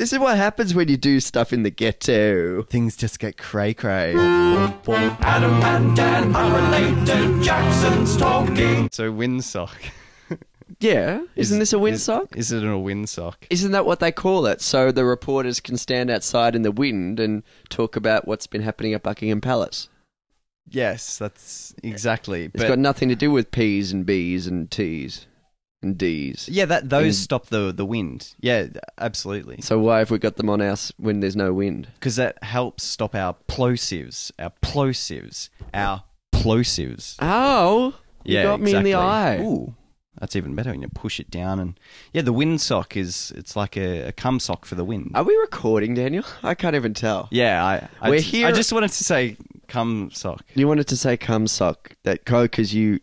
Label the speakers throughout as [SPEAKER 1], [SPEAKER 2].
[SPEAKER 1] This is what happens when you do stuff in the ghetto.
[SPEAKER 2] Things just get cray-cray.
[SPEAKER 3] Adam and Dan, unrelated, Jackson's talking.
[SPEAKER 2] So windsock.
[SPEAKER 1] Yeah. Isn't this a windsock?
[SPEAKER 2] Is it a windsock?
[SPEAKER 1] Isn't that what they call it? So the reporters can stand outside in the wind and talk about what's been happening at Buckingham Palace.
[SPEAKER 2] Yes, that's exactly.
[SPEAKER 1] It's got nothing to do with P's and B's and T's and D's.
[SPEAKER 2] Yeah, those stop the wind. Yeah, absolutely.
[SPEAKER 1] So why have we got them on us when there's no wind?
[SPEAKER 2] Because that helps stop our plosives.
[SPEAKER 1] Oh, you got me in the eye.
[SPEAKER 2] Ooh, that's even better when you push it down. And yeah, the windsock it's like a cum sock for the wind.
[SPEAKER 1] Are we recording, Daniel? I can't even tell.
[SPEAKER 2] Yeah,
[SPEAKER 1] We're here.
[SPEAKER 2] I just wanted to say cum sock.
[SPEAKER 1] You wanted to say cum sock because you.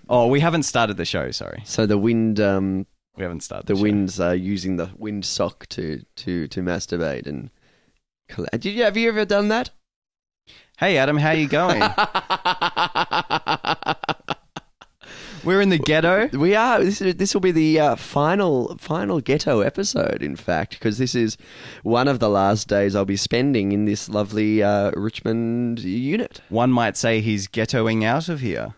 [SPEAKER 2] Oh, we haven't started the show. Sorry.
[SPEAKER 1] So the wind.
[SPEAKER 2] We haven't started.
[SPEAKER 1] The winds are using the wind sock to masturbate and. Have you ever done that?
[SPEAKER 2] Hey Adam, how you going? We're in the ghetto.
[SPEAKER 1] We are. This will be the final ghetto episode, in fact, because this is one of the last days I'll be spending in this lovely Richmond unit.
[SPEAKER 2] One might say he's ghettoing out of here.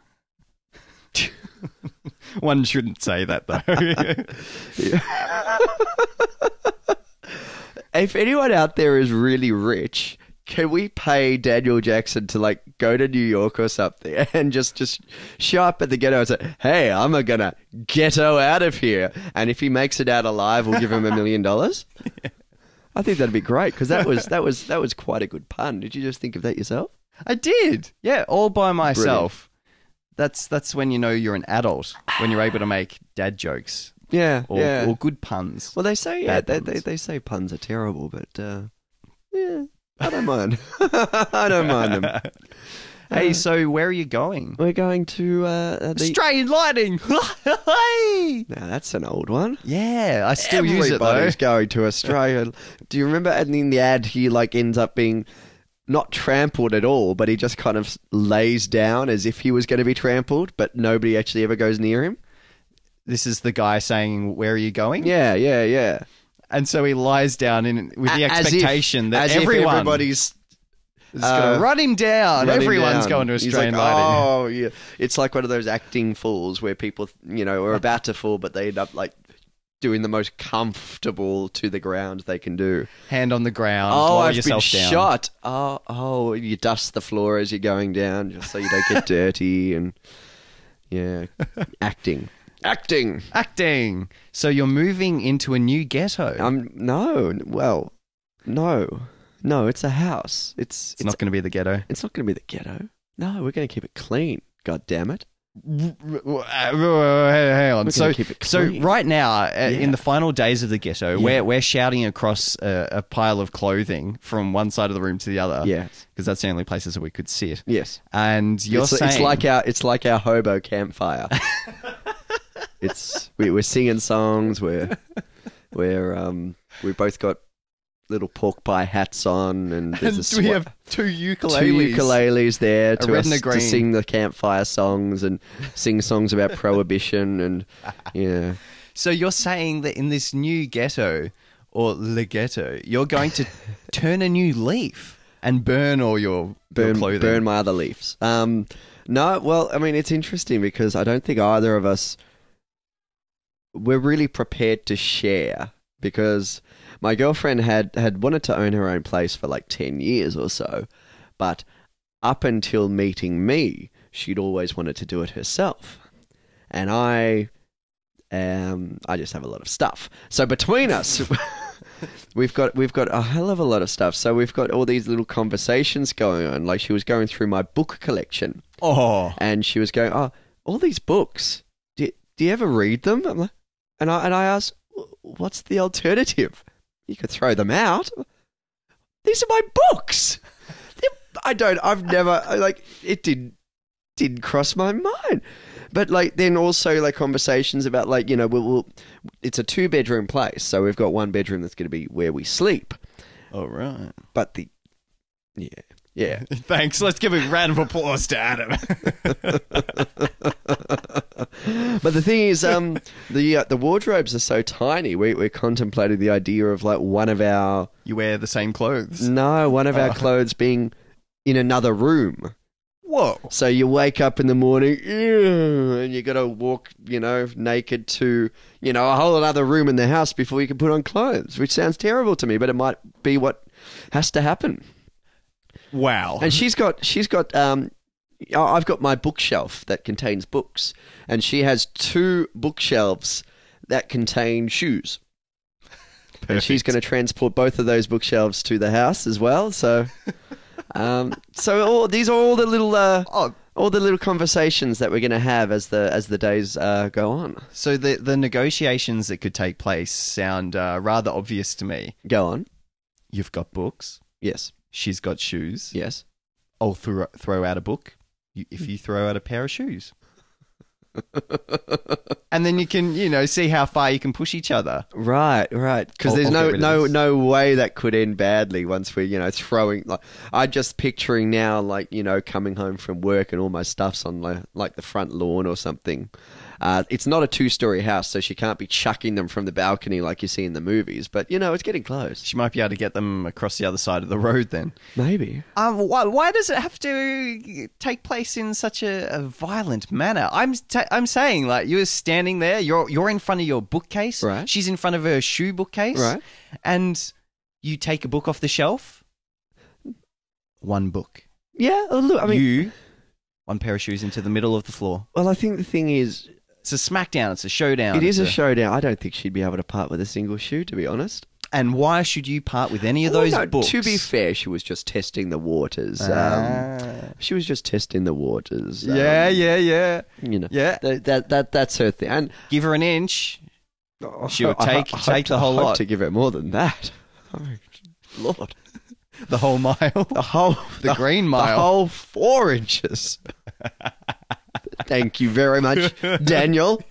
[SPEAKER 2] One shouldn't say that, though.
[SPEAKER 1] If anyone out there is really rich, can we pay Daniel Jackson to go to New York or something and just show up at the ghetto and say, "Hey, I'm gonna ghetto out of here," and if he makes it out alive, we'll give him $1 million. Yeah. I think that'd be great because that was quite a good pun. Did you just think of that yourself?
[SPEAKER 2] I did. Yeah, all by myself. Brilliant. That's when you know you're an adult, when you're able to make dad jokes.
[SPEAKER 1] Yeah,
[SPEAKER 2] or good puns.
[SPEAKER 1] Well, they say they say puns are terrible, but yeah, I don't mind. I don't mind them.
[SPEAKER 2] Hey, so where are you going?
[SPEAKER 1] We're going to
[SPEAKER 2] Australian Lighting.
[SPEAKER 1] Now that's an old one.
[SPEAKER 2] Yeah, I still use it though.
[SPEAKER 1] Everybody's going to Australia. Do you remember? And in the ad, he ends up being not trampled at all, but he just kind of lays down as if he was going to be trampled, but nobody actually ever goes near him.
[SPEAKER 2] This is the guy saying, "Where are you going?"
[SPEAKER 1] Yeah.
[SPEAKER 2] And so he lies down with the expectation that
[SPEAKER 1] everybody's
[SPEAKER 2] going to run him down. Everyone's going to Australian Lighting.
[SPEAKER 1] Oh, yeah. It's like one of those acting falls where people, are about to fall, but they end up doing the most comfortable to the ground they can do.
[SPEAKER 2] Hand on the ground.
[SPEAKER 1] Oh,
[SPEAKER 2] lower
[SPEAKER 1] I've
[SPEAKER 2] yourself
[SPEAKER 1] been
[SPEAKER 2] down.
[SPEAKER 1] shot. Oh, you dust the floor as you're going down just so you don't get dirty and acting.
[SPEAKER 2] So you're moving into a new ghetto.
[SPEAKER 1] No, it's a house. It's
[SPEAKER 2] not going to be the ghetto.
[SPEAKER 1] It's not going to be the ghetto. No, we're going to keep it clean. God damn it.
[SPEAKER 2] Hang on.
[SPEAKER 1] So
[SPEAKER 2] right now, in the final days of the ghetto, we're shouting across a pile of clothing from one side of the room to the other.
[SPEAKER 1] Yes,
[SPEAKER 2] because that's the only places that we could sit.
[SPEAKER 1] Yes,
[SPEAKER 2] and you're saying
[SPEAKER 1] it's like our hobo campfire. We're singing songs. We've both got little pork pie hats on, and
[SPEAKER 2] we have two ukuleles.
[SPEAKER 1] Two ukuleles there
[SPEAKER 2] to
[SPEAKER 1] sing the campfire songs and sing songs about prohibition and yeah.
[SPEAKER 2] So you're saying that in this new ghetto or the ghetto, you're going to turn a new leaf and burn all your clothing,
[SPEAKER 1] burn my other leaves. No, well, I mean, it's interesting because I don't think either of us were really prepared to share because my girlfriend had wanted to own her own place for 10 years or so, but up until meeting me, she'd always wanted to do it herself. And I just have a lot of stuff. So between us, we've got a hell of a lot of stuff. So we've got all these little conversations going on. Like she was going through my book collection.
[SPEAKER 2] Oh.
[SPEAKER 1] And she was going, "Oh, all these books. Do you ever read them?" I'm like, and I asked, "What's the alternative? You could throw them out. These are my books." I've never, it didn't cross my mind. But then also conversations about it's a 2-bedroom place. So we've got one bedroom that's going to be where we sleep.
[SPEAKER 2] Oh, right.
[SPEAKER 1] But yeah.
[SPEAKER 2] Thanks. Let's give a round of applause to Adam.
[SPEAKER 1] But the thing is, the wardrobes are so tiny. We're contemplating the idea of like one of our
[SPEAKER 2] You wear the same clothes.
[SPEAKER 1] our clothes being in another room.
[SPEAKER 2] Whoa.
[SPEAKER 1] So you wake up in the morning, and you got to walk, naked to, a whole other room in the house before you can put on clothes, which sounds terrible to me, but it might be what has to happen.
[SPEAKER 2] Wow.
[SPEAKER 1] And I've got my bookshelf that contains books, and she has 2 bookshelves that contain shoes.
[SPEAKER 2] Perfect.
[SPEAKER 1] And she's going to transport both of those bookshelves to the house as well. So, these are all the little conversations that we're going to have as the days go on.
[SPEAKER 2] So the negotiations that could take place sound rather obvious to me.
[SPEAKER 1] Go on.
[SPEAKER 2] You've got books.
[SPEAKER 1] Yes.
[SPEAKER 2] She's got shoes.
[SPEAKER 1] Yes.
[SPEAKER 2] I'll throw out a book if you throw out a pair of shoes. And then you can, see how far you can push each other.
[SPEAKER 1] Right. Because there's
[SPEAKER 2] I'll get rid of this.
[SPEAKER 1] no way that could end badly once we're, throwing. Like, I'm just picturing now, like, coming home from work and all my stuff's on like the front lawn or something. It's not a 2-story house, so she can't be chucking them from the balcony like you see in the movies. But, it's getting close.
[SPEAKER 2] She might be able to get them across the other side of the road then.
[SPEAKER 1] Maybe.
[SPEAKER 2] Why does it have to take place in such a violent manner? I'm saying, like, you're standing there, you're in front of your bookcase.
[SPEAKER 1] Right.
[SPEAKER 2] She's in front of her shoe bookcase.
[SPEAKER 1] Right.
[SPEAKER 2] And you take a book off the shelf. One book.
[SPEAKER 1] Yeah. Look, I mean,
[SPEAKER 2] one pair of shoes into the middle of the floor.
[SPEAKER 1] well, I think the thing is,
[SPEAKER 2] It's a smackdown. It's a showdown.
[SPEAKER 1] it is a showdown. I don't think she'd be able to part with a single shoe, to be honest.
[SPEAKER 2] And why should you part with any of
[SPEAKER 1] Well,
[SPEAKER 2] those
[SPEAKER 1] no,
[SPEAKER 2] books?
[SPEAKER 1] To be fair, she was just testing the waters. She was just testing the waters.
[SPEAKER 2] Yeah.
[SPEAKER 1] Yeah. That's her thing. And
[SPEAKER 2] Give her an inch. She'll
[SPEAKER 1] I
[SPEAKER 2] take
[SPEAKER 1] hope
[SPEAKER 2] the whole
[SPEAKER 1] I hope
[SPEAKER 2] lot.
[SPEAKER 1] to give her more than that. Oh, Lord.
[SPEAKER 2] The whole mile. The green mile.
[SPEAKER 1] The whole 4 inches. Thank you very much, Daniel.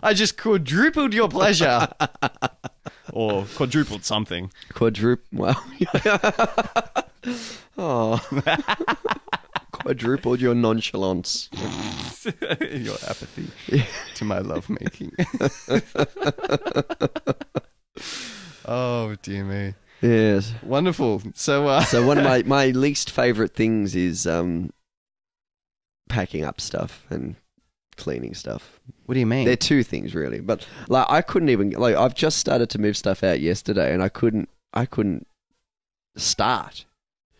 [SPEAKER 2] I just quadrupled your pleasure. Or quadrupled something.
[SPEAKER 1] Well, quadrupled your nonchalance.
[SPEAKER 2] Your apathy to my lovemaking. Oh, dear me.
[SPEAKER 1] Yes.
[SPEAKER 2] Wonderful. So
[SPEAKER 1] one of my least favourite things is packing up stuff and cleaning stuff.
[SPEAKER 2] what do you mean?
[SPEAKER 1] They're 2 things really, but like I couldn't even I've just started to move stuff out yesterday, and I couldn't start.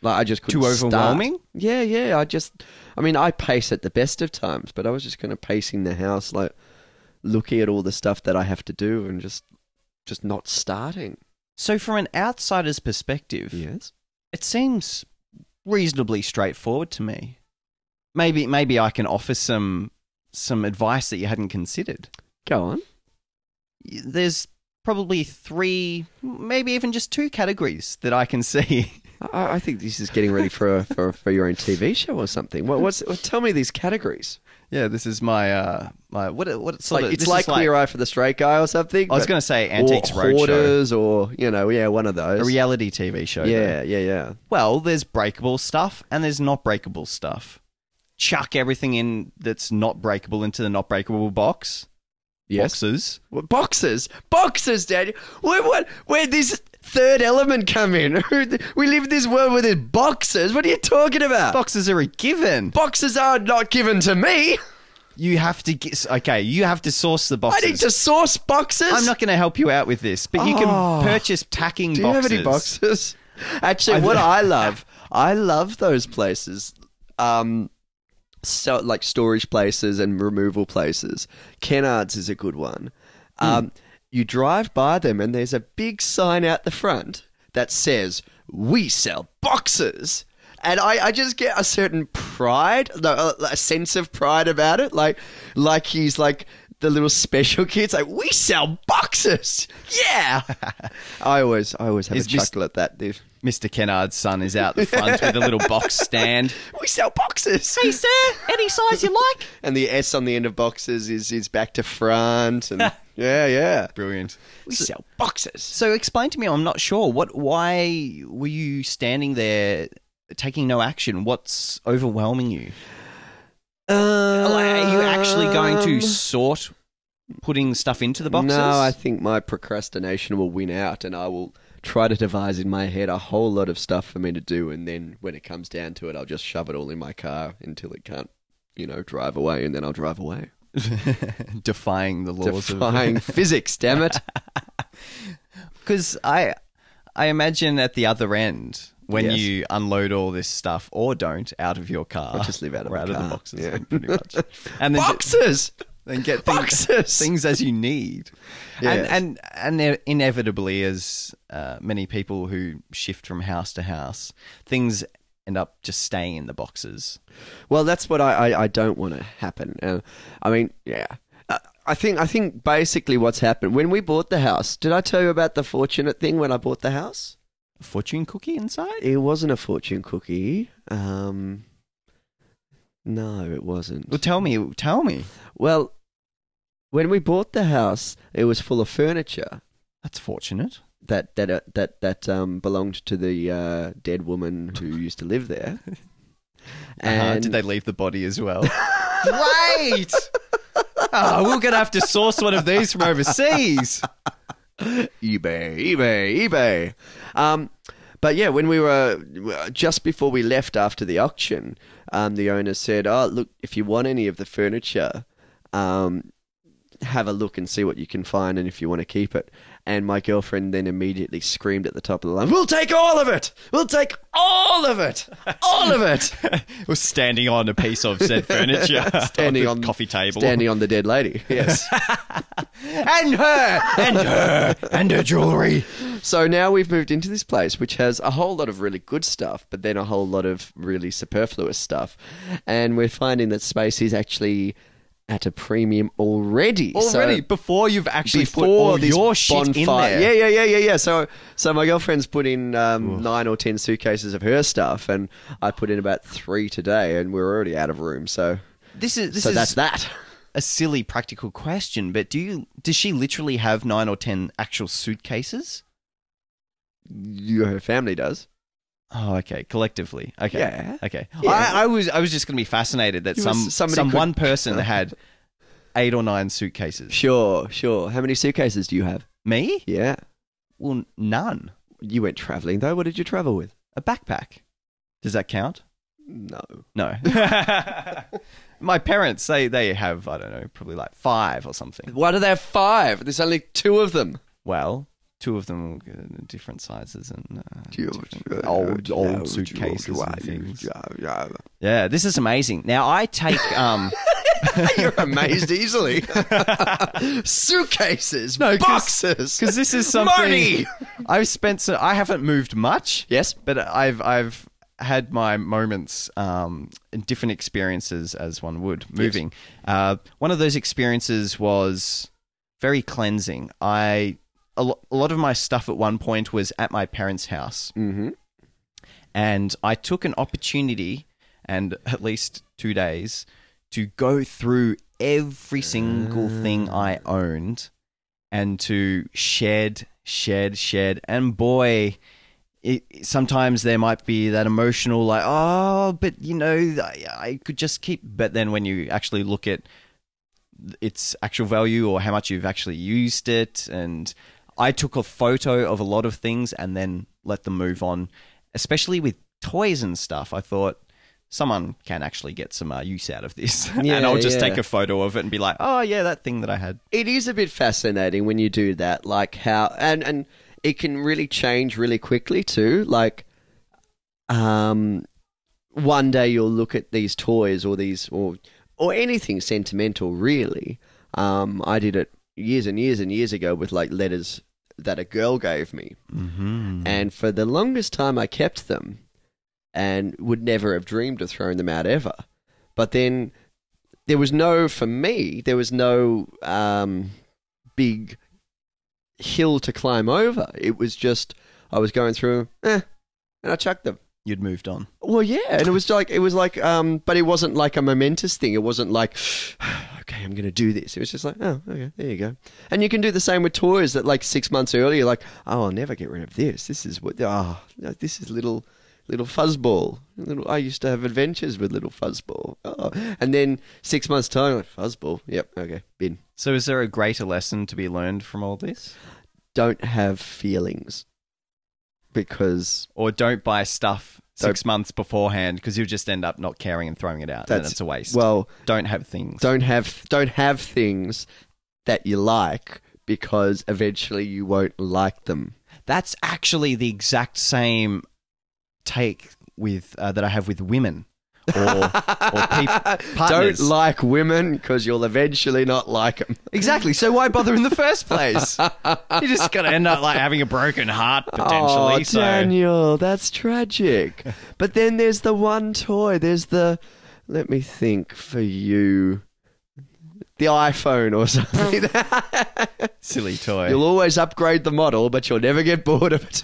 [SPEAKER 1] Like I just couldn't.
[SPEAKER 2] Too overwhelming?
[SPEAKER 1] Start. Yeah. I pace at the best of times, but I was just kind of pacing the house, like looking at all the stuff that I have to do and just not starting.
[SPEAKER 2] So from an outsider's perspective,
[SPEAKER 1] Yes.
[SPEAKER 2] it seems reasonably straightforward to me. Maybe I can offer some advice that you hadn't considered.
[SPEAKER 1] Go on.
[SPEAKER 2] There's probably 3, maybe even just 2 categories that I can see.
[SPEAKER 1] I think this is getting ready for your own TV show or something. Tell me these categories.
[SPEAKER 2] Yeah, this is my what sort of
[SPEAKER 1] It's
[SPEAKER 2] this
[SPEAKER 1] like
[SPEAKER 2] is
[SPEAKER 1] Queer Eye for the Straight Guy or something.
[SPEAKER 2] I was going to say Antiques
[SPEAKER 1] or
[SPEAKER 2] Roadshow,
[SPEAKER 1] Hoarders, or one of those.
[SPEAKER 2] a reality TV show.
[SPEAKER 1] Yeah,
[SPEAKER 2] though.
[SPEAKER 1] yeah.
[SPEAKER 2] Well, there's breakable stuff and there's not breakable stuff. Chuck everything in that's not breakable into the not breakable box.
[SPEAKER 1] Yes.
[SPEAKER 2] Boxes.
[SPEAKER 1] What, boxes, Dad. Where this third element come in? We live in this world where there's boxes. What are you talking about?
[SPEAKER 2] Boxes are a given.
[SPEAKER 1] Boxes are not given to me.
[SPEAKER 2] You have to you have to source the boxes.
[SPEAKER 1] I need to source boxes.
[SPEAKER 2] I'm not going to help you out with this, but you can purchase tacking
[SPEAKER 1] Do
[SPEAKER 2] boxes.
[SPEAKER 1] you have any boxes? Actually, what I love those places. So like storage places and removal places. Kennards is a good one. You drive by them and there's a big sign out the front that says, "We sell boxes." And I just get a certain pride, a sense of pride about it. Like he's like the little special kids. Like, we sell boxes. Yeah. I always have a chuckle at that, dude.
[SPEAKER 2] Mr. Kennard's son is out the front with a little box stand.
[SPEAKER 1] We sell boxes.
[SPEAKER 2] Hey, sir, any size you like?
[SPEAKER 1] And the S on the end of boxes is back to front. And yeah.
[SPEAKER 2] Brilliant.
[SPEAKER 1] We sell boxes.
[SPEAKER 2] So explain to me, I'm not sure. Why were you standing there taking no action? What's overwhelming you? Are you actually going to sort putting stuff into the boxes?
[SPEAKER 1] No, I think my procrastination will win out, and I will try to devise in my head a whole lot of stuff for me to do, and then when it comes down to it, I'll just shove it all in my car until it can't, drive away, and then I'll drive away.
[SPEAKER 2] Defying the laws
[SPEAKER 1] Defying physics, damn it.
[SPEAKER 2] Because I imagine at the other end, when
[SPEAKER 1] Yes.
[SPEAKER 2] you unload all this stuff, or don't, out of your car.
[SPEAKER 1] Or just live out of
[SPEAKER 2] or
[SPEAKER 1] my
[SPEAKER 2] out of
[SPEAKER 1] car.
[SPEAKER 2] the boxes,
[SPEAKER 1] Yeah.
[SPEAKER 2] pretty much. And then
[SPEAKER 1] Boxes!
[SPEAKER 2] then get
[SPEAKER 1] Boxes!
[SPEAKER 2] things as you need.
[SPEAKER 1] Yes.
[SPEAKER 2] And inevitably, as many people who shift from house to house, things end up just staying in the boxes.
[SPEAKER 1] Well, that's what I don't want to happen. I think basically what's happened when we bought the house. Did I tell you about the fortunate thing when I bought the house?
[SPEAKER 2] A fortune cookie inside?
[SPEAKER 1] It wasn't a fortune cookie. No, it wasn't.
[SPEAKER 2] Well, tell me.
[SPEAKER 1] Well, when we bought the house, it was full of furniture
[SPEAKER 2] That's fortunate.
[SPEAKER 1] that belonged to the dead woman who used to live there. And
[SPEAKER 2] Did they leave the body as well? Great! We're going to have to source one of these from overseas.
[SPEAKER 1] eBay. But yeah, when we were just before we left after the auction, the owner said, "Oh, look, if you want any of the furniture, have a look and see what you can find, and if you want to keep it." And my girlfriend then immediately screamed at the top of the line, "We'll take all of it! We'll take all of it! All of it!"
[SPEAKER 2] We're standing on a piece of said furniture.
[SPEAKER 1] Standing
[SPEAKER 2] on
[SPEAKER 1] on
[SPEAKER 2] the coffee table.
[SPEAKER 1] Standing on the dead lady, yes.
[SPEAKER 2] And her jewellery.
[SPEAKER 1] So now we've moved into this place, which has a whole lot of really good stuff, but then a whole lot of really superfluous stuff. And we're finding that space is actually at a premium already.
[SPEAKER 2] Before you've actually put all
[SPEAKER 1] this
[SPEAKER 2] your shit in there.
[SPEAKER 1] Yeah. So my girlfriend's put in 9 or 10 suitcases of her stuff, and I put in about 3 today, and we're already out of room. So that's that.
[SPEAKER 2] A silly practical question, but does she literally have 9 or 10 actual suitcases?
[SPEAKER 1] Her family does.
[SPEAKER 2] Oh, okay. Collectively, okay,
[SPEAKER 1] Yeah.
[SPEAKER 2] okay.
[SPEAKER 1] Yeah.
[SPEAKER 2] I was just going to be fascinated that one person had 8 or 9 suitcases.
[SPEAKER 1] Sure. How many suitcases do you have?
[SPEAKER 2] Me?
[SPEAKER 1] Yeah.
[SPEAKER 2] Well, none.
[SPEAKER 1] You went travelling though. What did you travel with?
[SPEAKER 2] A backpack. Does that count?
[SPEAKER 1] No.
[SPEAKER 2] No. My parents they have, I don't know, probably like 5 or something.
[SPEAKER 1] Why do they have 5? There's only 2 of them.
[SPEAKER 2] Well, 2 of them will get different sizes and
[SPEAKER 1] Old
[SPEAKER 2] old suitcases and things. Yeah, this is amazing. Now I take
[SPEAKER 1] You're amazed easily. Suitcases, boxes,
[SPEAKER 2] because this is something
[SPEAKER 1] money.
[SPEAKER 2] I've spent. So I haven't moved much.
[SPEAKER 1] Yes,
[SPEAKER 2] but I've had my moments, different experiences as one would moving. Yes. One of those experiences was very cleansing. A lot of my stuff at one point was at my parents' house.
[SPEAKER 1] Mm-hmm.
[SPEAKER 2] And I took an opportunity, and at least 2 days, to go through every single thing I owned and to shed. And boy, sometimes there might be that emotional, like, oh, but I could just keep. But then when you actually look at its actual value or how much you've actually used it, and I took a photo of a lot of things and then let them move on, especially with toys and stuff. I thought someone can actually get some use out of this. And I'll just take a photo of it and be like, oh, yeah, that thing that I had.
[SPEAKER 1] It is a bit fascinating when you do that, like how... And it can really change really quickly too. Like, one day you'll look at these toys or anything sentimental, really. I did it years and years and years ago with like letters that a girl gave me.
[SPEAKER 2] Mm-hmm.
[SPEAKER 1] And for the longest time I kept them and would never have dreamed of throwing them out ever. But then there was no big hill to climb over. It was just, I was going through, and I chucked them.
[SPEAKER 2] You'd moved on.
[SPEAKER 1] Well, yeah, and it was like, but it wasn't like a momentous thing. It wasn't like, okay, I'm going to do this. It was just like, oh, okay, there you go. And you can do the same with toys that like 6 months earlier, like, oh, I'll never get rid of this. This is this is little little fuzzball. I used to have adventures with little fuzzball. Oh. And then 6 months' time, like, fuzzball. Yep, okay, bin.
[SPEAKER 2] So is there a greater lesson to be learned from all this?
[SPEAKER 1] Don't have feelings. Because...
[SPEAKER 2] Or don't buy stuff 6 months beforehand because you'll just end up not caring and throwing it out. And it's a waste.
[SPEAKER 1] Well...
[SPEAKER 2] Don't have things.
[SPEAKER 1] Don't have things that you like because eventually you won't like them.
[SPEAKER 2] That's actually the exact same take with that I have with women or partners.
[SPEAKER 1] Don't like women because you'll eventually not like them.
[SPEAKER 2] Exactly. So why bother in the first place? You're just going to end up like having a broken heart potentially.
[SPEAKER 1] Oh, Daniel, that's tragic. But then there's the one toy. There's the, let me think for you, the iPhone or something.
[SPEAKER 2] Silly toy.
[SPEAKER 1] You'll always upgrade the model, but you'll never get bored of it.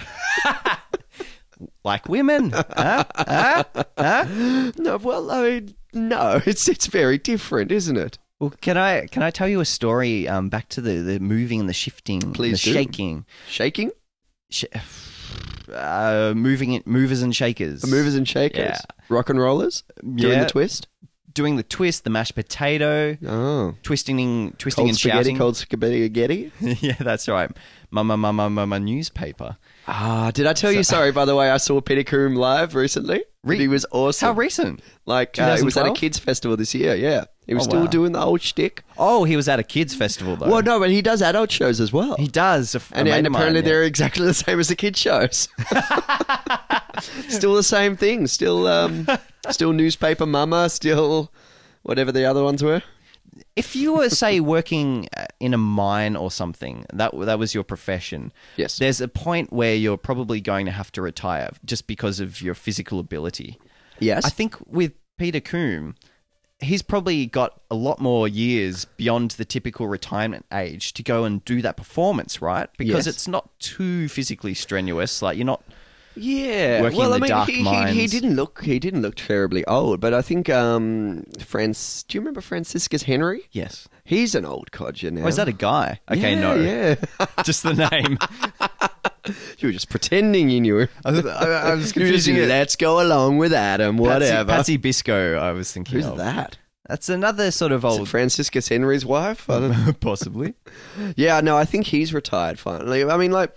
[SPEAKER 2] Like women.
[SPEAKER 1] No, well, I mean, no, it's very different, isn't it?
[SPEAKER 2] Well, can I tell you a story back to the moving and the shifting,
[SPEAKER 1] Please
[SPEAKER 2] the
[SPEAKER 1] do.
[SPEAKER 2] shaking?
[SPEAKER 1] Shaking?
[SPEAKER 2] Movers and shakers.
[SPEAKER 1] Movers and shakers?
[SPEAKER 2] Yeah.
[SPEAKER 1] Rock and rollers? Doing the twist?
[SPEAKER 2] Doing the twist, the mashed potato, twisting
[SPEAKER 1] Cold
[SPEAKER 2] and
[SPEAKER 1] spaghetti,
[SPEAKER 2] shouting.
[SPEAKER 1] cold spaghetti.
[SPEAKER 2] Yeah, that's right. Mama newspaper.
[SPEAKER 1] Did I tell you? Sorry, by the way, I saw Peter Coombe live recently. He was awesome.
[SPEAKER 2] How recent?
[SPEAKER 1] Like, it was at a
[SPEAKER 2] 2012?
[SPEAKER 1] kids festival this year, yeah. He was still
[SPEAKER 2] wow.
[SPEAKER 1] doing the old shtick.
[SPEAKER 2] Oh, he was at a kids festival though.
[SPEAKER 1] Well, no, but he does adult shows as well.
[SPEAKER 2] He does.
[SPEAKER 1] And apparently they're exactly the same as the kids shows. Still the same thing. Still newspaper mama, still whatever the other ones were.
[SPEAKER 2] If you were, say, working in a mine or something, that was your profession.
[SPEAKER 1] Yes.
[SPEAKER 2] There's a point where you're probably going to have to retire just because of your physical ability.
[SPEAKER 1] Yes.
[SPEAKER 2] I think with Peter Coombe, he's probably got a lot more years beyond the typical retirement age to go and do that performance, right? Because
[SPEAKER 1] Yes.
[SPEAKER 2] it's not too physically strenuous. Like you're not.
[SPEAKER 1] Yeah,
[SPEAKER 2] working in the dark
[SPEAKER 1] he
[SPEAKER 2] mines.
[SPEAKER 1] didn't look terribly old, but I think do you remember Franciscus Henry?
[SPEAKER 2] Yes.
[SPEAKER 1] He's an old codger now.
[SPEAKER 2] Oh, is that a guy? Okay,
[SPEAKER 1] yeah,
[SPEAKER 2] no.
[SPEAKER 1] Yeah.
[SPEAKER 2] Just the name.
[SPEAKER 1] You were just pretending you knew.
[SPEAKER 2] I was
[SPEAKER 1] You were just,
[SPEAKER 2] confusing it.
[SPEAKER 1] let's go along with Adam, whatever.
[SPEAKER 2] Patsy Bisco, I was thinking
[SPEAKER 1] Who's
[SPEAKER 2] of.
[SPEAKER 1] that?
[SPEAKER 2] That's another sort of
[SPEAKER 1] Is it
[SPEAKER 2] old...
[SPEAKER 1] Franciscus Henry's wife? I don't know.
[SPEAKER 2] Possibly.
[SPEAKER 1] Yeah, no, I think he's retired finally. I mean, like,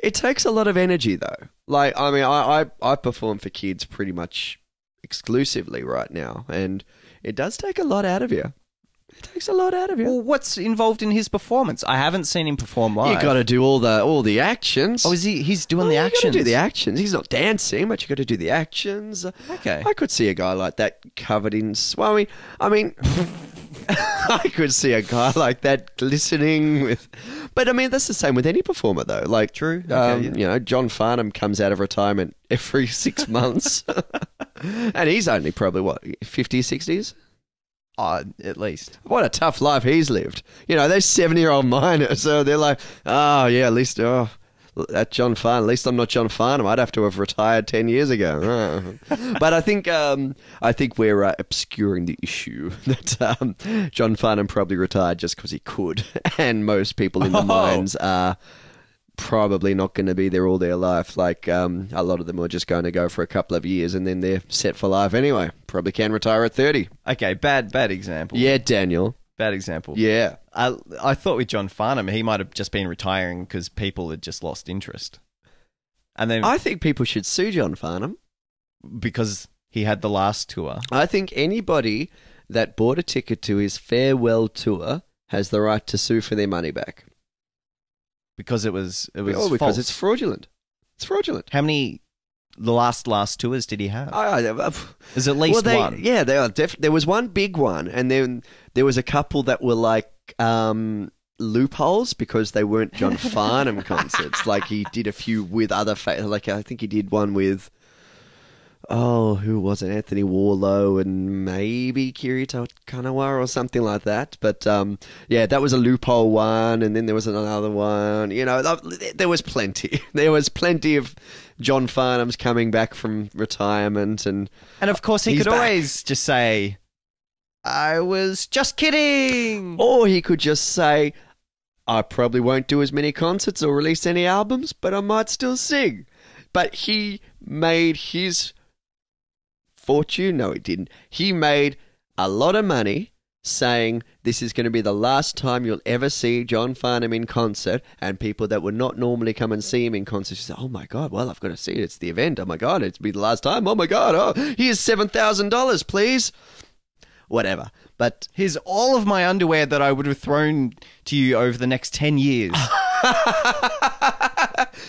[SPEAKER 1] it takes a lot of energy, though. Like, I mean, I perform for kids pretty much exclusively right now, and it does take a lot out of you. It takes a lot out of you.
[SPEAKER 2] Well, what's involved in his performance? I haven't seen him perform live.
[SPEAKER 1] You got to do all the actions.
[SPEAKER 2] Oh, is he? He's doing the
[SPEAKER 1] You
[SPEAKER 2] actions.
[SPEAKER 1] got to do the actions. He's not dancing, but you got to do the actions.
[SPEAKER 2] Okay.
[SPEAKER 1] I could see a guy like that covered in. Well, I mean, I could see a guy like that glistening with. But I mean, that's the same with any performer, though. Like,
[SPEAKER 2] True. Okay, yeah.
[SPEAKER 1] You know, John Farnham comes out of retirement every 6 months, and he's only probably what 50s, 60s.
[SPEAKER 2] At least.
[SPEAKER 1] What a tough life he's lived. You know, they're 70-year-old miners, so they're like, oh, yeah, at least, at John Farnham, at least I'm not John Farnham. I'd have to have retired 10 years ago. But I think we're obscuring the issue that John Farnham probably retired just because he could, and most people in the mines are probably not going to be there all their life. Like, a lot of them are just going to go for a couple of years and then they're set for life anyway. Probably can retire at 30.
[SPEAKER 2] Okay, bad example.
[SPEAKER 1] Yeah, Daniel.
[SPEAKER 2] Bad example.
[SPEAKER 1] Yeah.
[SPEAKER 2] I thought with John Farnham, he might have just been retiring because people had just lost interest. And then
[SPEAKER 1] I think people should sue John Farnham.
[SPEAKER 2] because he had the last tour.
[SPEAKER 1] I think anybody that bought a ticket to his farewell tour has the right to sue for their money back.
[SPEAKER 2] Because it was
[SPEAKER 1] Because
[SPEAKER 2] false.
[SPEAKER 1] it's fraudulent. It's fraudulent.
[SPEAKER 2] How many the last tours did he have?
[SPEAKER 1] There's
[SPEAKER 2] at least one.
[SPEAKER 1] Yeah, they are. There was one big one, and then there was a couple that were like loopholes because they weren't John Farnham concerts. Like he did a few with other, like I think he did one with. Oh, who was it? Anthony Warlow and maybe Kirito Kanawa or something like that. But yeah, that was a loophole one, and then there was another one. You know, there was plenty. There was plenty of John Farnham's coming back from retirement, and
[SPEAKER 2] of course, he
[SPEAKER 1] he's
[SPEAKER 2] could
[SPEAKER 1] back.
[SPEAKER 2] always just say, "I was just kidding."
[SPEAKER 1] Or he could just say, I probably won't do as many concerts or release any albums, but I might still sing. But he made his fortune. No, he didn't. He made a lot of money saying this is going to be the last time you'll ever see John Farnham in concert, and people that would not normally come and see him in concert say, oh my God, well, I've got to see it. It's the event. Oh my God, it's be the last time. Oh my God, here's $7,000, please. Whatever. But
[SPEAKER 2] here's all of my underwear that I would have thrown to you over the next 10 years.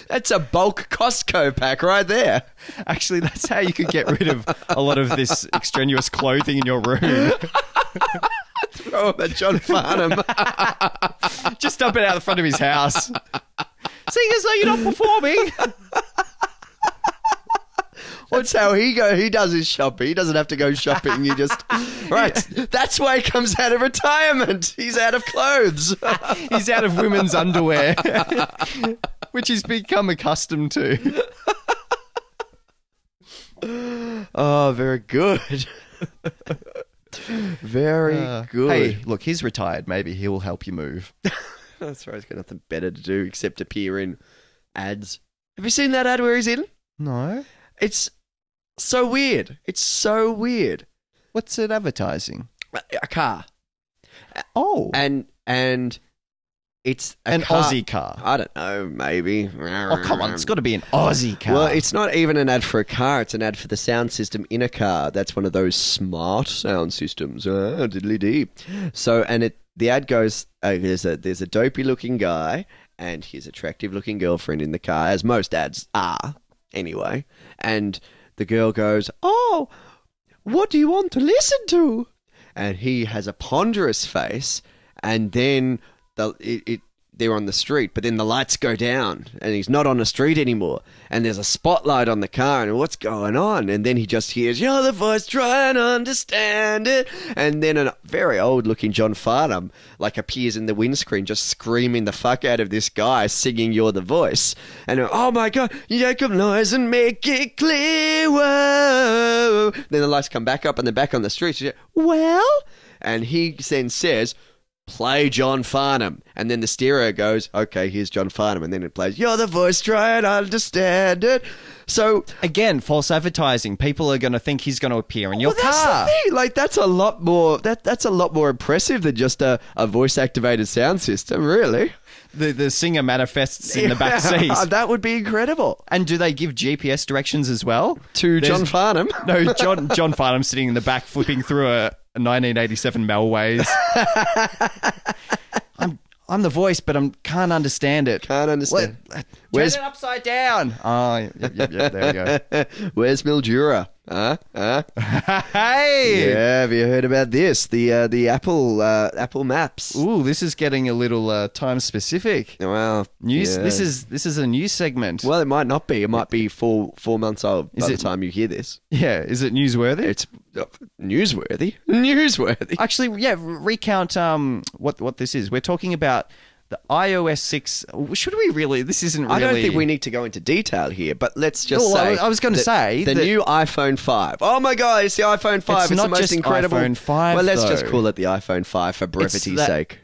[SPEAKER 1] That's a bulk Costco pack right there.
[SPEAKER 2] Actually, that's how you could get rid of a lot of this extraneous clothing in your room.
[SPEAKER 1] Throw him at John Farnham.
[SPEAKER 2] Just dump it out the front of his house. Seeing as though you're not performing.
[SPEAKER 1] That's how he does his shopping. He doesn't have to go shopping. You just... Right. That's why he comes out of retirement. He's out of clothes.
[SPEAKER 2] He's out of women's underwear, which he's become accustomed to.
[SPEAKER 1] Oh, very good. Very good.
[SPEAKER 2] Hey, look, he's retired. Maybe he will help you move.
[SPEAKER 1] That's right. He's got nothing better to do except appear in ads. Have you seen that ad where he's in?
[SPEAKER 2] No.
[SPEAKER 1] It's so weird. It's so weird.
[SPEAKER 2] What's it advertising?
[SPEAKER 1] A car.
[SPEAKER 2] Oh.
[SPEAKER 1] And it's
[SPEAKER 2] an
[SPEAKER 1] car.
[SPEAKER 2] Aussie car.
[SPEAKER 1] I don't know, maybe.
[SPEAKER 2] Oh, come on. It's got to be an Aussie car.
[SPEAKER 1] Well, it's not even an ad for a car. It's an ad for the sound system in a car. That's one of those smart sound systems. Diddly-dee. So, and the ad goes, there's a dopey-looking guy and his attractive-looking girlfriend in the car, as most ads are, anyway. And the girl goes, oh, what do you want to listen to? And he has a ponderous face, and then they're on the street, but then the lights go down and he's not on the street anymore, and there's a spotlight on the car, and what's going on? And then he just hears, you're the voice, try and understand it. And then a very old looking John Farnham appears in the windscreen just screaming the fuck out of this guy singing You're the Voice. And oh my God, you make up noise and make it clear, whoa. Then the lights come back up and they're back on the street. So well, and he then says, play John Farnham. And then the stereo goes, okay, here's John Farnham. And then it plays, you're the voice, try and understand it. So
[SPEAKER 2] again, false advertising. People are going to think he's going to appear in your car.
[SPEAKER 1] That's the thing. That's a lot more. That's a lot more impressive than just a voice activated sound system. Really,
[SPEAKER 2] the singer manifests in the back seat.
[SPEAKER 1] That would be incredible.
[SPEAKER 2] And do they give GPS directions as well
[SPEAKER 1] to John Farnham?
[SPEAKER 2] No, John Farnham sitting in the back flipping through a 1987 Melways. I'm the voice, but I can't understand it.
[SPEAKER 1] Can't understand.
[SPEAKER 2] Turn it upside down. Oh, yep, there we go.
[SPEAKER 1] Where's Mildura? Hey! Yeah, have you heard about this? The Apple Maps.
[SPEAKER 2] Ooh, this is getting a little time specific.
[SPEAKER 1] Well,
[SPEAKER 2] news.
[SPEAKER 1] Yeah.
[SPEAKER 2] This is a news segment.
[SPEAKER 1] Well, it might not be. It might be 4 months old by the time you hear this.
[SPEAKER 2] Yeah, is it newsworthy?
[SPEAKER 1] It's newsworthy. Newsworthy.
[SPEAKER 2] Actually, yeah. Recount what this is. We're talking about the iOS 6. Should we really? This isn't really...
[SPEAKER 1] I don't think we need to go into detail here, but let's just say...
[SPEAKER 2] I was going to say...
[SPEAKER 1] The new iPhone 5. Oh my God, it's the iPhone 5. It's the most incredible...
[SPEAKER 2] iPhone 5,
[SPEAKER 1] well, let's just call it the iPhone 5 for brevity's sake.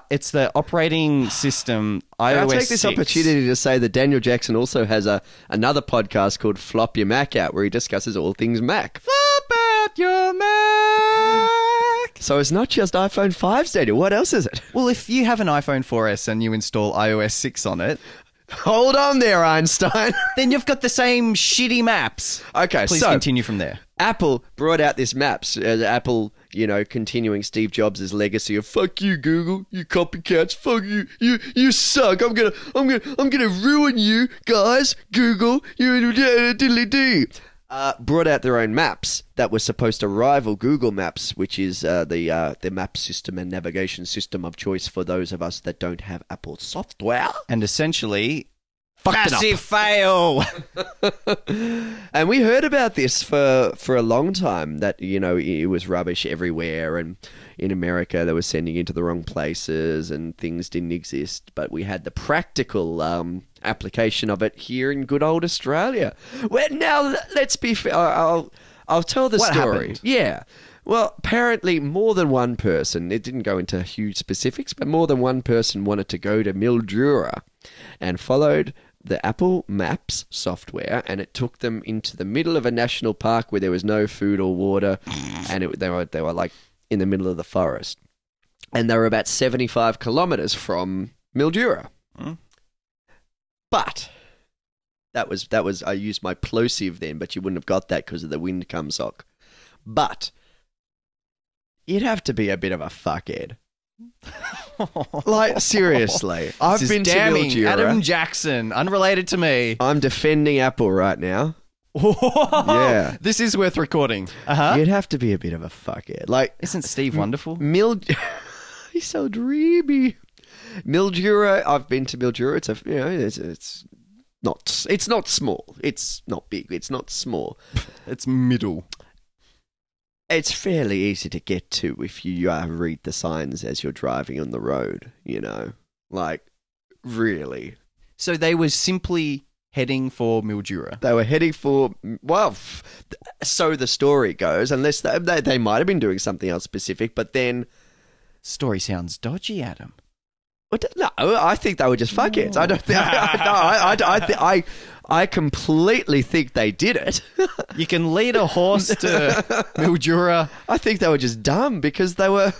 [SPEAKER 2] It's the operating system iOS 6.
[SPEAKER 1] I'll take this opportunity to say that Daniel Jackson also has another podcast called Flop Your Mac Out, where he discusses all things Mac.
[SPEAKER 2] Flop out your Mac!
[SPEAKER 1] So it's not just iPhone 5s, Daniel. What else is it?
[SPEAKER 2] Well, if you have an iPhone 4S and you install iOS 6 on it...
[SPEAKER 1] Hold on there, Einstein.
[SPEAKER 2] Then you've got the same shitty maps.
[SPEAKER 1] Okay,
[SPEAKER 2] Please continue from there.
[SPEAKER 1] Apple brought out this maps. Apple, continuing Steve Jobs' legacy of fuck you, Google, you copycats, fuck you, you suck. I'm gonna ruin you guys, Google, you diddly-dee. Brought out their own maps that were supposed to rival Google Maps, which is the map system and navigation system of choice for those of us that don't have Apple software.
[SPEAKER 2] And essentially,
[SPEAKER 1] massive fail. And we heard about this for a long time, that it was rubbish everywhere, and in America they were sending it to the wrong places and things didn't exist. But we had the practical application of it here in good old Australia. Well, now let's be fair. I'll tell the story.
[SPEAKER 2] Happened?
[SPEAKER 1] Yeah. Well, apparently more than one person, it didn't go into huge specifics, but more than one person wanted to go to Mildura and followed the Apple Maps software, and it took them into the middle of a national park where there was no food or water, and they were like in the middle of the forest, and they were about 75 kilometers from Mildura. But that was I used my plosive then, but you wouldn't have got that because of the wind come sock. But you'd have to be a bit of a fuckhead. Like, seriously. I've been to Mildura.
[SPEAKER 2] Adam Jackson, unrelated to me.
[SPEAKER 1] I'm defending Apple right now. Yeah.
[SPEAKER 2] This is worth recording.
[SPEAKER 1] You'd have to be a bit of a fuckhead. Like,
[SPEAKER 2] isn't Steve wonderful?
[SPEAKER 1] He's so dreamy. Mildura, I've been to Mildura. It's not small. It's not big. It's not small.
[SPEAKER 2] It's middle.
[SPEAKER 1] It's fairly easy to get to if you read the signs as you're driving on the road, you know? Like, really.
[SPEAKER 2] So they were simply heading for Mildura.
[SPEAKER 1] They were heading for, well, so the story goes, unless they might have been doing something else specific, but then...
[SPEAKER 2] Story sounds dodgy, Adam.
[SPEAKER 1] No, I think they were just fuckheads. I don't think... I completely think they did it.
[SPEAKER 2] You can lead a horse to Mildura.
[SPEAKER 1] I think they were just dumb because they were...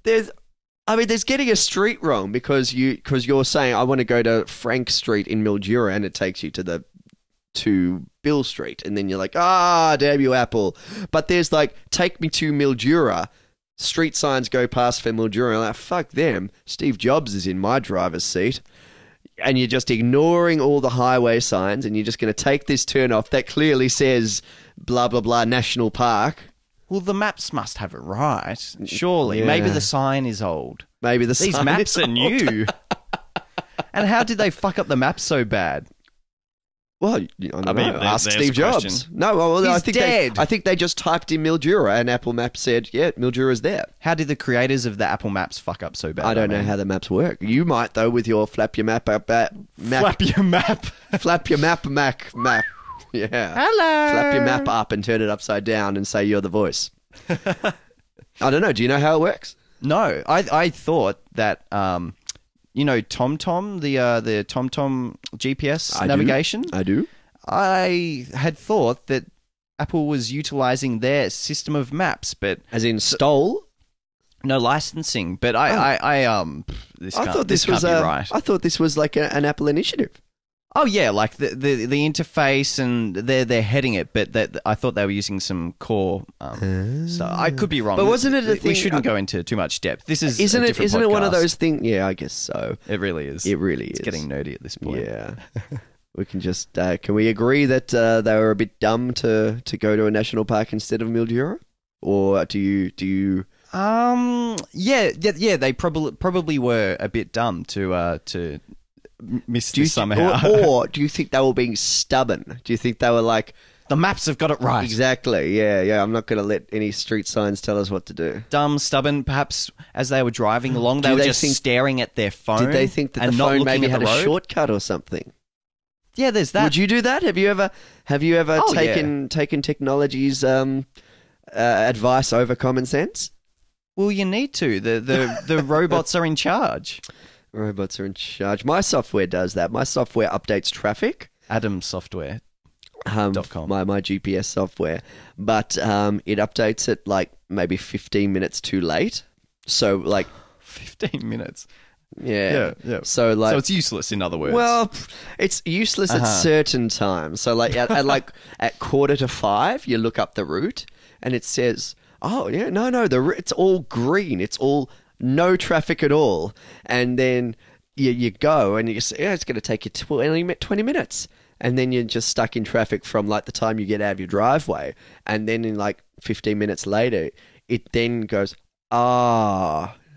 [SPEAKER 1] there's getting a street wrong because you're saying, I want to go to Frank Street in Mildura, and it takes you to Bill Street. And then you're like, damn you, Apple. But there's like, take me to Mildura. Street signs go past for Mildura. I'm like, fuck them. Steve Jobs is in my driver's seat. And you're just ignoring all the highway signs, and you're just going to take this turn off that clearly says blah, blah, blah, National Park.
[SPEAKER 2] Well, the maps must have it right, surely.
[SPEAKER 1] Yeah.
[SPEAKER 2] Maybe the sign is old.
[SPEAKER 1] Maybe
[SPEAKER 2] These maps are new. And how did they fuck up the maps so bad?
[SPEAKER 1] Well, I don't know. Ask
[SPEAKER 2] there's
[SPEAKER 1] Steve
[SPEAKER 2] a
[SPEAKER 1] Jobs.
[SPEAKER 2] question.
[SPEAKER 1] No, well,
[SPEAKER 2] He's
[SPEAKER 1] I think
[SPEAKER 2] dead.
[SPEAKER 1] I think they just typed in Mildura, and Apple Maps said, yeah, Mildura's there.
[SPEAKER 2] How did the creators of the Apple Maps fuck up so bad?
[SPEAKER 1] I don't know how the maps work. You might, though, with your flap your map up at
[SPEAKER 2] Flap your map.
[SPEAKER 1] flap your map map. Yeah.
[SPEAKER 2] Hello.
[SPEAKER 1] Flap your map up and turn it upside down and say you're the voice. I don't know. Do you know how it works?
[SPEAKER 2] No, I thought that you know TomTom, the TomTom GPS navigation.
[SPEAKER 1] I do.
[SPEAKER 2] I had thought that Apple was utilizing their system of maps, but
[SPEAKER 1] As in stole?
[SPEAKER 2] no licensing. But I
[SPEAKER 1] thought this
[SPEAKER 2] can't
[SPEAKER 1] was
[SPEAKER 2] be right.
[SPEAKER 1] I thought this was like an Apple initiative.
[SPEAKER 2] Oh yeah, like the interface, and they're heading it, but I thought they were using some core. So I could be wrong.
[SPEAKER 1] But wasn't it a
[SPEAKER 2] We
[SPEAKER 1] thing?
[SPEAKER 2] shouldn't go into too much depth. This is
[SPEAKER 1] Isn't
[SPEAKER 2] a
[SPEAKER 1] it?
[SPEAKER 2] different
[SPEAKER 1] Isn't it one of
[SPEAKER 2] podcast.
[SPEAKER 1] those things? Yeah, I guess so.
[SPEAKER 2] It really is.
[SPEAKER 1] It really is.
[SPEAKER 2] It's getting nerdy at this point.
[SPEAKER 1] Yeah. We can just can we agree that they were a bit dumb to go to a national park instead of Mildura, or do you?
[SPEAKER 2] Yeah. They probably were a bit dumb to miss this somehow.
[SPEAKER 1] or do you think they were being stubborn? Do you think they were like,
[SPEAKER 2] the maps have got it right.
[SPEAKER 1] exactly? Yeah. I'm not going to let any street signs tell us what to do.
[SPEAKER 2] Dumb, stubborn. Perhaps as they were driving along, they
[SPEAKER 1] Do
[SPEAKER 2] were
[SPEAKER 1] they
[SPEAKER 2] just
[SPEAKER 1] think-
[SPEAKER 2] staring at their phone.
[SPEAKER 1] Did they think that
[SPEAKER 2] and
[SPEAKER 1] the
[SPEAKER 2] not
[SPEAKER 1] phone
[SPEAKER 2] looking
[SPEAKER 1] maybe
[SPEAKER 2] at
[SPEAKER 1] had
[SPEAKER 2] the
[SPEAKER 1] a
[SPEAKER 2] road?
[SPEAKER 1] shortcut or something?
[SPEAKER 2] Yeah, there's that.
[SPEAKER 1] Would you do that? Have you ever
[SPEAKER 2] Oh,
[SPEAKER 1] taken technology's advice over common sense?
[SPEAKER 2] Well, you need to. The robots are in charge.
[SPEAKER 1] Robots are in charge. My software does that. My software updates traffic.
[SPEAKER 2] Adam's software.
[SPEAKER 1] .com. My GPS software, but it updates it like maybe 15 minutes too late. So like
[SPEAKER 2] 15 minutes.
[SPEAKER 1] yeah.
[SPEAKER 2] Yeah.
[SPEAKER 1] So like
[SPEAKER 2] So it's useless, in other words.
[SPEAKER 1] well, it's useless at certain times. So like at 4:45, you look up the route and it says, oh yeah, no, it's all green. It's all no traffic at all. And then you go and you say, yeah, it's going to take you 20 minutes. And then you're just stuck in traffic from like the time you get out of your driveway. And then in like 15 minutes later, it then goes,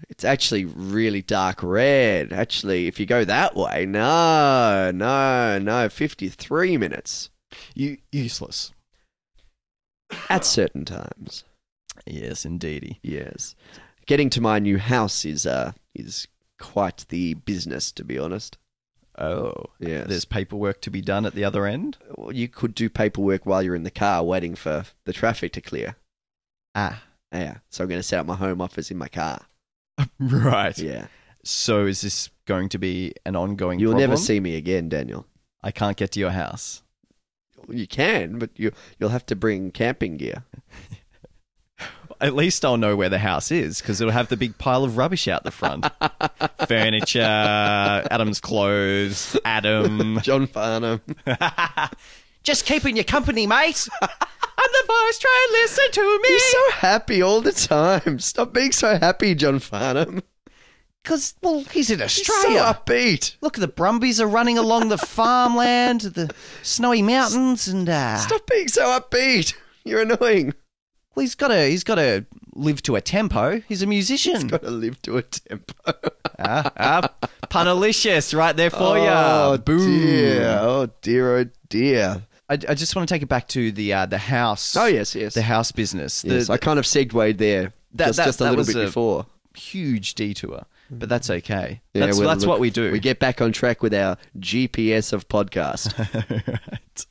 [SPEAKER 1] it's actually really dark red. Actually, if you go that way, no, 53 minutes.
[SPEAKER 2] Useless.
[SPEAKER 1] At certain times.
[SPEAKER 2] Yes, indeedy.
[SPEAKER 1] Yes. Getting to my new house is quite the business, to be honest.
[SPEAKER 2] Oh,
[SPEAKER 1] Yes.
[SPEAKER 2] There's paperwork to be done at the other end.
[SPEAKER 1] Well, you could do paperwork while you're in the car waiting for the traffic to clear.
[SPEAKER 2] Ah,
[SPEAKER 1] Yeah. So I'm going to set up my home office in my car.
[SPEAKER 2] right.
[SPEAKER 1] Yeah.
[SPEAKER 2] So is this going to be an ongoing
[SPEAKER 1] You'll
[SPEAKER 2] problem?
[SPEAKER 1] never see me again, Daniel.
[SPEAKER 2] I can't get to your house.
[SPEAKER 1] You can, but you'll have to bring camping gear.
[SPEAKER 2] At least I'll know where the house is because it'll have the big pile of rubbish out the front. Furniture, Adam's clothes, Adam.
[SPEAKER 1] John Farnham.
[SPEAKER 2] Just keeping you company, mate. I'm the voice, try and listen to me.
[SPEAKER 1] You're so happy all the time. Stop being so happy, John Farnham.
[SPEAKER 2] Because, well, he's in
[SPEAKER 1] You're
[SPEAKER 2] Australia.
[SPEAKER 1] so upbeat.
[SPEAKER 2] Look, the Brumbies are running along the farmland, the snowy mountains, and
[SPEAKER 1] Stop being so upbeat. You're annoying.
[SPEAKER 2] well, he's got to live to a tempo. He's a musician.
[SPEAKER 1] Got to live to a tempo.
[SPEAKER 2] Punalicious, right there for you.
[SPEAKER 1] Oh,
[SPEAKER 2] Boom.
[SPEAKER 1] dear. Oh, dear. Oh, dear.
[SPEAKER 2] I just want to take it back to the house.
[SPEAKER 1] Oh, yes, yes.
[SPEAKER 2] The house business.
[SPEAKER 1] Yes, I kind of segued there just a little
[SPEAKER 2] was
[SPEAKER 1] bit before.
[SPEAKER 2] Huge detour, but that's okay.
[SPEAKER 1] Yeah,
[SPEAKER 2] That's what we do.
[SPEAKER 1] We get back on track with our GPS of podcast.
[SPEAKER 2] Right.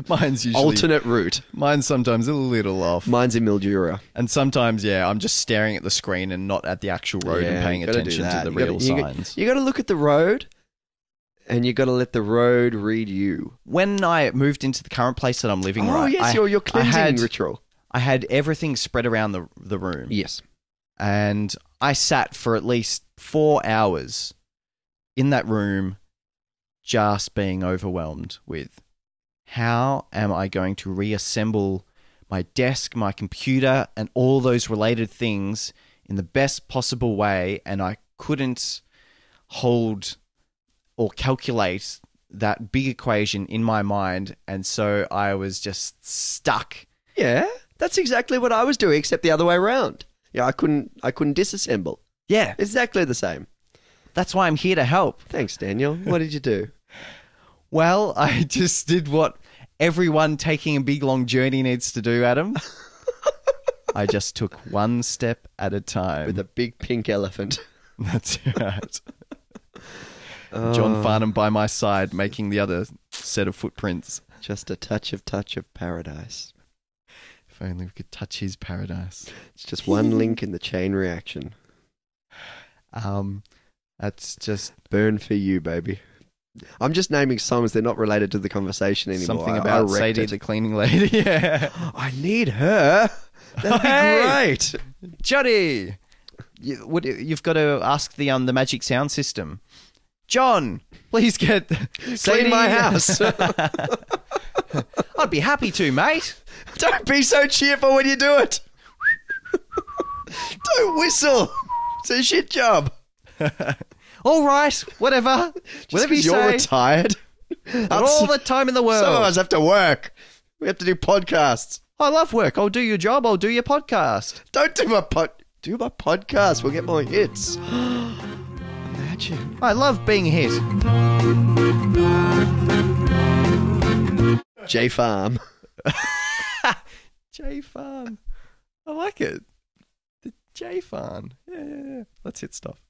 [SPEAKER 2] Mine's usually
[SPEAKER 1] Alternate route.
[SPEAKER 2] Mine's sometimes a little off,
[SPEAKER 1] Mine's in Mildura.
[SPEAKER 2] and sometimes I'm just staring at the screen and not at the actual road and paying
[SPEAKER 1] you gotta do
[SPEAKER 2] attention to
[SPEAKER 1] that.
[SPEAKER 2] the
[SPEAKER 1] You gotta-
[SPEAKER 2] real
[SPEAKER 1] you
[SPEAKER 2] signs.
[SPEAKER 1] You got to look at the road, and you got to let the road read you.
[SPEAKER 2] When I moved into the current place that I'm living,
[SPEAKER 1] Oh,
[SPEAKER 2] right,
[SPEAKER 1] yes, your cleansing ritual.
[SPEAKER 2] I had everything spread around the room.
[SPEAKER 1] Yes.
[SPEAKER 2] And I sat for at least 4 hours in that room just being overwhelmed with how am I going to reassemble my desk, my computer, and all those related things in the best possible way. And I couldn't hold or calculate that big equation in my mind. And so I was just stuck.
[SPEAKER 1] Yeah, that's exactly what I was doing, except the other way around. Yeah, I couldn't disassemble.
[SPEAKER 2] Yeah,
[SPEAKER 1] Exactly the same.
[SPEAKER 2] that's why I'm here to help.
[SPEAKER 1] Thanks, Daniel. What did you do?
[SPEAKER 2] Well, I just did what everyone taking a big long journey needs to do, Adam. I just took one step at a time.
[SPEAKER 1] With a big pink elephant.
[SPEAKER 2] That's right. John Farnham by my side, making the other set of footprints.
[SPEAKER 1] Just a touch of paradise.
[SPEAKER 2] If only we could touch his paradise.
[SPEAKER 1] It's just one link in the chain reaction.
[SPEAKER 2] That's just
[SPEAKER 1] Burn for you, baby. I'm just naming songs. They're not related to the conversation anymore.
[SPEAKER 2] something
[SPEAKER 1] I
[SPEAKER 2] about
[SPEAKER 1] wrecked
[SPEAKER 2] Sadie
[SPEAKER 1] it.
[SPEAKER 2] the cleaning lady. Yeah.
[SPEAKER 1] I need her. That'd be
[SPEAKER 2] Hey!
[SPEAKER 1] great.
[SPEAKER 2] Johnny, you've got to ask the magic sound system. John, please get
[SPEAKER 1] Clean my house.
[SPEAKER 2] I'd be happy to, mate.
[SPEAKER 1] Don't be so cheerful when you do it. Don't whistle. It's a shit job.
[SPEAKER 2] All right, whatever.
[SPEAKER 1] Just
[SPEAKER 2] Whatever you
[SPEAKER 1] 'cause you're
[SPEAKER 2] say.
[SPEAKER 1] retired.
[SPEAKER 2] Got all the time in the world.
[SPEAKER 1] Some of us have to work. We have to do podcasts.
[SPEAKER 2] I love work. I'll do your job. I'll do your podcast.
[SPEAKER 1] Don't do my podcast. We'll get more hits. Imagine.
[SPEAKER 2] I love being hit.
[SPEAKER 1] J.Farm.
[SPEAKER 2] J.Farm. I like it. The J.Farm. Yeah. Let's hit stuff.